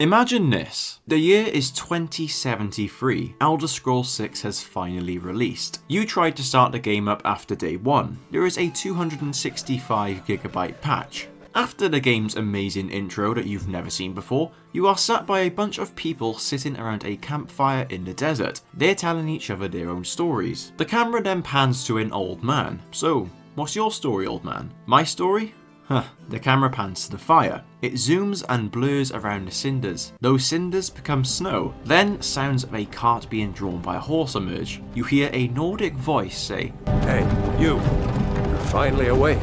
Imagine this. The year is 2073. Elder Scrolls 6 has finally released. You tried to start the game up after day 1. There is a 265GB patch. After the game's amazing intro that you've never seen before, you are sat by a bunch of people sitting around a campfire in the desert. They're telling each other their own stories. The camera then pans to an old man. So, what's your story, old man? My story? The camera pans to the fire. It zooms and blurs around the cinders. Those cinders become snow. Then sounds of a cart being drawn by a horse emerge. You hear a Nordic voice say, "Hey, you're finally awake."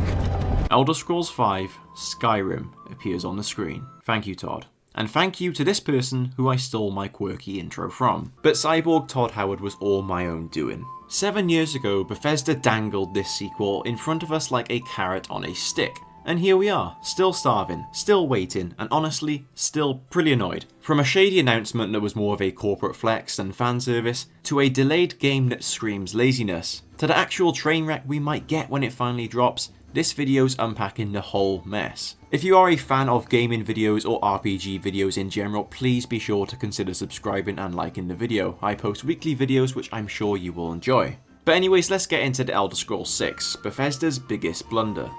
Elder Scrolls V Skyrim appears on the screen. Thank you, Todd. And thank you to this person who I stole my quirky intro from. But Cyborg Todd Howard was all my own doing. 7 years ago, Bethesda dangled this sequel in front of us like a carrot on a stick. And here we are, still starving, still waiting, and honestly, still pretty annoyed. From a shady announcement that was more of a corporate flex than fan service, to a delayed game that screams laziness, to the actual train wreck we might get when it finally drops, this video's unpacking the whole mess. If you are a fan of gaming videos or RPG videos in general, please be sure to consider subscribing and liking the video. I post weekly videos which I'm sure you will enjoy. But anyways, let's get into the Elder Scrolls 6, Bethesda's biggest blunder.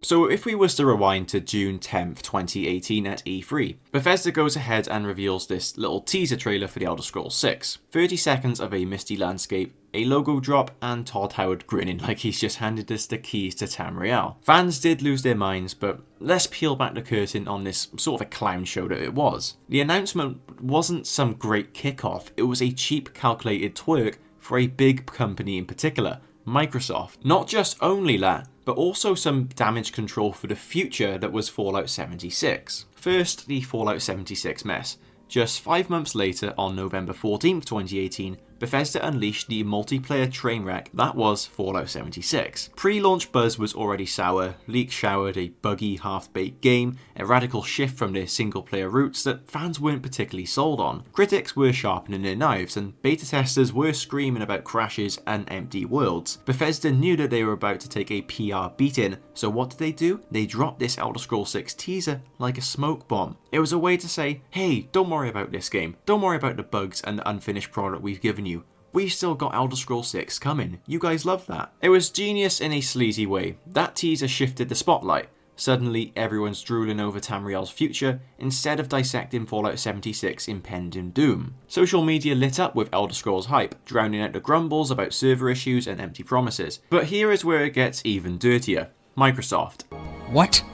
So if we was to rewind to June 10th, 2018 at E3, Bethesda goes ahead and reveals this little teaser trailer for the Elder Scrolls 6. 30 seconds of a misty landscape, a logo drop, and Todd Howard grinning like he's just handed us the keys to Tamriel. Fans did lose their minds, but let's peel back the curtain on this sort of a clown show that it was. The announcement wasn't some great kickoff, it was a cheap calculated twerk for a big company in particular, Microsoft. Not just only that, but also some damage control for the future that was Fallout 76. First, the Fallout 76 mess. Just 5 months later, on November 14th, 2018, Bethesda unleashed the multiplayer trainwreck that was Fallout 76. Pre-launch buzz was already sour, leaks showered a buggy, half-baked game, a radical shift from their single-player roots that fans weren't particularly sold on. Critics were sharpening their knives, and beta testers were screaming about crashes and empty worlds. Bethesda knew that they were about to take a PR beating, so what did they do? They dropped this Elder Scrolls 6 teaser like a smoke bomb. It was a way to say, hey, don't worry about this game, don't worry about the bugs and the unfinished product we've given you. We've still got Elder Scrolls 6 coming. You guys love that. It was genius in a sleazy way. That teaser shifted the spotlight. Suddenly, everyone's drooling over Tamriel's future instead of dissecting Fallout 76 impending doom. Social media lit up with Elder Scrolls hype, drowning out the grumbles about server issues and empty promises. But here is where it gets even dirtier. Microsoft. What?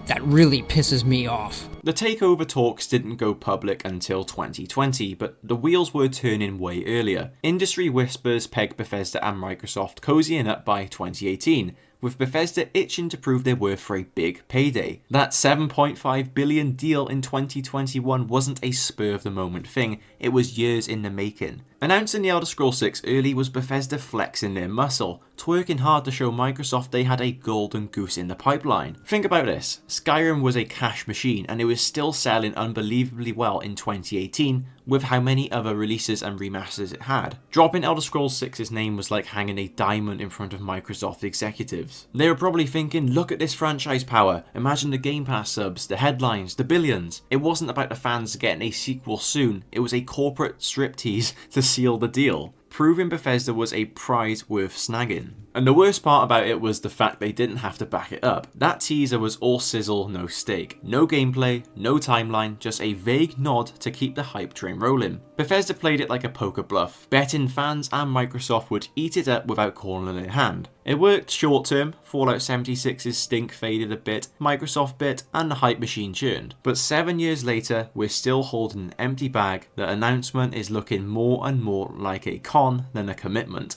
That really pisses me off. The takeover talks didn't go public until 2020, but the wheels were turning way earlier. Industry whispers pegged Bethesda and Microsoft cozying up by 2018, with Bethesda itching to prove their worth for a big payday. That $7.5 billion deal in 2021 wasn't a spur-of-the-moment thing, it was years in the making. Announcing the Elder Scrolls 6 early was Bethesda flexing their muscle, twerking hard to show Microsoft they had a golden goose in the pipeline. Think about this, Skyrim was a cash machine and it was still selling unbelievably well in 2018 with how many other releases and remasters it had. Dropping Elder Scrolls 6's name was like hanging a diamond in front of Microsoft executives. They were probably thinking, look at this franchise power, imagine the Game Pass subs, the headlines, the billions. It wasn't about the fans getting a sequel soon, it was a corporate striptease to seal the deal, proving Bethesda was a prize worth snagging. And the worst part about it was the fact they didn't have to back it up. That teaser was all sizzle, no steak. No gameplay, no timeline, just a vague nod to keep the hype train rolling. Bethesda played it like a poker bluff, betting fans and Microsoft would eat it up without calling their hand. It worked short term, Fallout 76's stink faded a bit, Microsoft bit, and the hype machine churned. But 7 years later, we're still holding an empty bag. The announcement is looking more and more like a con than a commitment.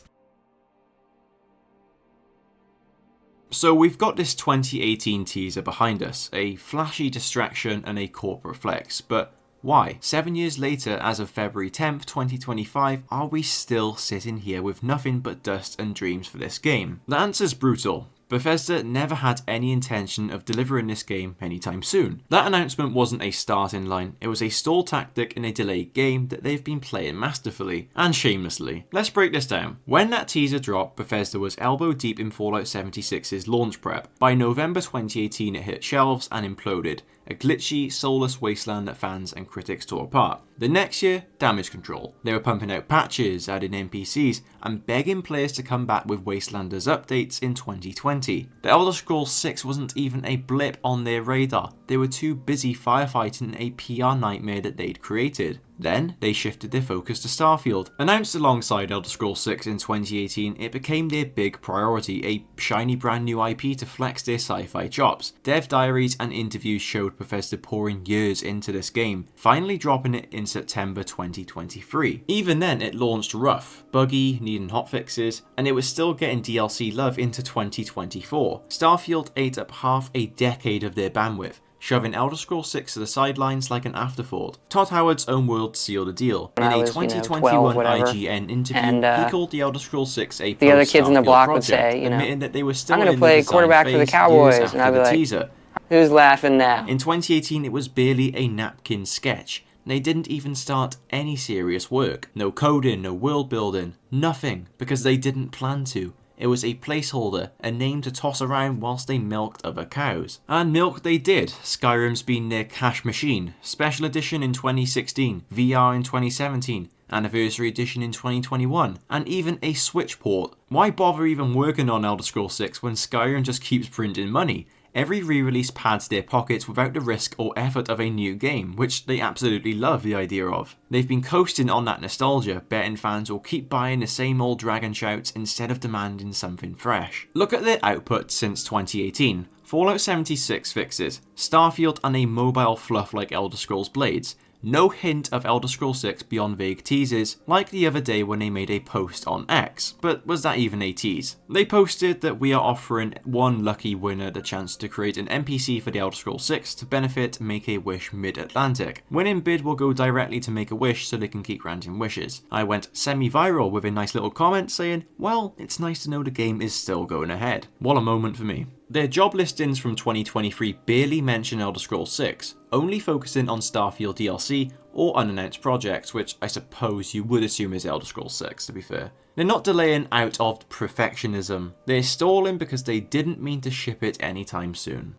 So we've got this 2018 teaser behind us, a flashy distraction and a corporate flex, but why? 7 years later, as of February 10th, 2025, are we still sitting here with nothing but dust and dreams for this game? The answer's brutal. Bethesda never had any intention of delivering this game anytime soon. That announcement wasn't a starting line, it was a stall tactic in a delayed game that they've been playing masterfully and shamelessly. Let's break this down. When that teaser dropped, Bethesda was elbow deep in Fallout 76's launch prep. By November 2018 it hit shelves and imploded, a glitchy, soulless wasteland that fans and critics tore apart. The next year, damage control. They were pumping out patches, adding NPCs, and begging players to come back with Wastelanders updates in 2020. The Elder Scrolls 6 wasn't even a blip on their radar. They were too busy firefighting a PR nightmare that they'd created. Then, they shifted their focus to Starfield. Announced alongside Elder Scrolls 6 in 2018, it became their big priority, a shiny brand new IP to flex their sci-fi chops. Dev diaries and interviews showed Bethesda pouring years into this game, finally dropping it in September 2023. Even then, it launched rough, buggy, needing hotfixes, and it was still getting DLC love into 2024. Starfield ate up half a decade of their bandwidth, shoving Elder Scrolls 6 to the sidelines like an afterthought. Todd Howard's own world sealed the deal. In a 2021 IGN interview, he called the Elder Scrolls 6 a the other kids in the block project, would say, admitting that they were still I'm going in to play the design quarterback for the phase Cowboys, years and I'd after be the like, teaser. who's laughing now? In 2018, it was barely a napkin sketch. They didn't even start any serious work. No coding, no world building, nothing, because they didn't plan to. It was a placeholder, a name to toss around whilst they milked other cows. And milk they did, Skyrim's been their cash machine. Special Edition in 2016, VR in 2017, Anniversary Edition in 2021, and even a Switch port. Why bother even working on Elder Scrolls 6 when Skyrim just keeps printing money? Every re-release pads their pockets without the risk or effort of a new game, which they absolutely love the idea of. They've been coasting on that nostalgia, betting fans will keep buying the same old dragon shouts instead of demanding something fresh. Look at their output since 2018. Fallout 76 fixes, Starfield and a mobile fluff like Elder Scrolls Blades. No hint of Elder Scrolls 6 beyond vague teases, like the other day when they made a post on X. But was that even a tease? They posted that we are offering one lucky winner the chance to create an NPC for the Elder Scrolls 6 to benefit Make-A-Wish Mid-Atlantic. Winning bid will go directly to Make-A-Wish so they can keep granting wishes. I went semi-viral with a nice little comment saying, well, it's nice to know the game is still going ahead. What a moment for me. Their job listings from 2023 barely mention Elder Scrolls 6, only focusing on Starfield DLC or unannounced projects, which I suppose you would assume is Elder Scrolls 6 to be fair. They're not delaying out of perfectionism, they're stalling because they didn't mean to ship it anytime soon.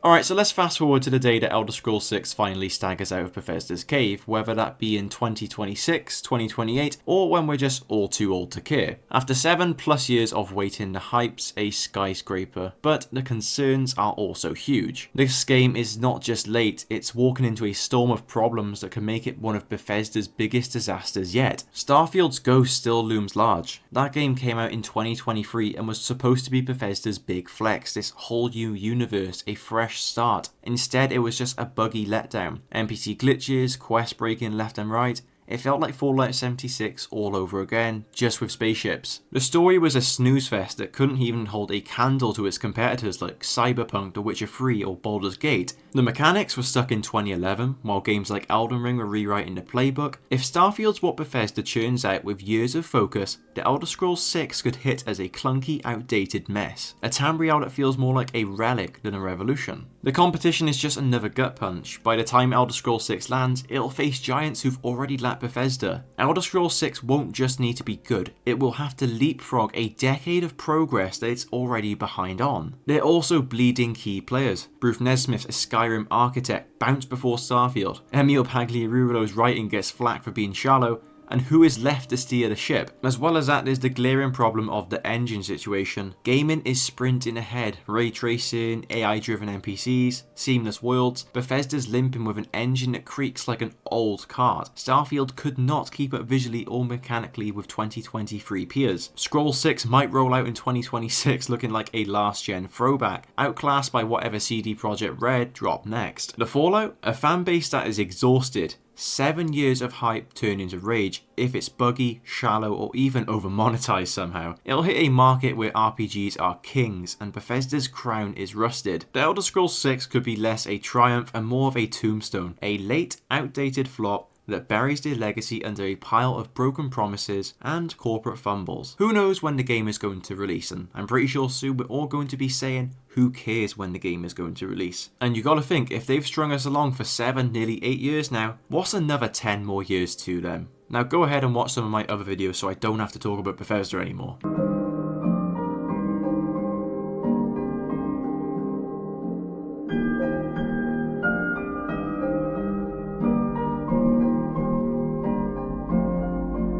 Alright, so let's fast forward to the day that Elder Scrolls 6 finally staggers out of Bethesda's cave, whether that be in 2026, 2028, or when we're just all too old to care. After 7+ years of waiting, the hype's a skyscraper, but the concerns are also huge. This game is not just late, it's walking into a storm of problems that can make it one of Bethesda's biggest disasters yet. Starfield's ghost still looms large. That game came out in 2023 and was supposed to be Bethesda's big flex, this whole new universe, a fresh start. Instead, it was just a buggy letdown. NPC glitches, quest breaking left and right. It felt like Fallout 76 all over again, just with spaceships. The story was a snooze fest that couldn't even hold a candle to its competitors like Cyberpunk, The Witcher 3 or Baldur's Gate. The mechanics were stuck in 2011, while games like Elden Ring were rewriting the playbook. If Starfield's what Bethesda churns out with years of focus, the Elder Scrolls 6 could hit as a clunky, outdated mess. A Tamriel that feels more like a relic than a revolution. The competition is just another gut punch. By the time Elder Scrolls 6 lands, it'll face giants who've already lapped Bethesda. Elder Scrolls 6 won't just need to be good, it will have to leapfrog a decade of progress that it's already behind on. They're also bleeding key players. Bruce Nesmith's a Skyrim architect bounced before Starfield. Emil Pagliarulo's writing gets flack for being shallow, and who is left to steer the ship? As well as that, there's the glaring problem of the engine situation. Gaming is sprinting ahead, ray tracing, AI driven NPCs, seamless worlds. Bethesda's limping with an engine that creaks like an old cart. Starfield could not keep up visually or mechanically with 2023 peers. Scroll 6 might roll out in 2026 looking like a last gen throwback, outclassed by whatever CD Projekt Red drop next. The Fallout? A fanbase that is exhausted. 7 years of hype turn into rage if it's buggy, shallow, or even over monetized somehow. It'll hit a market where RPGs are kings and Bethesda's crown is rusted. The Elder Scrolls 6 could be less a triumph and more of a tombstone, a late, outdated flop that buries their legacy under a pile of broken promises and corporate fumbles. Who knows when the game is going to release, and I'm pretty sure soon we're all going to be saying, who cares when the game is going to release? And you gotta think, if they've strung us along for 7, nearly 8 years now, what's another 10 more years to them? Now go ahead and watch some of my other videos so I don't have to talk about Bethesda anymore.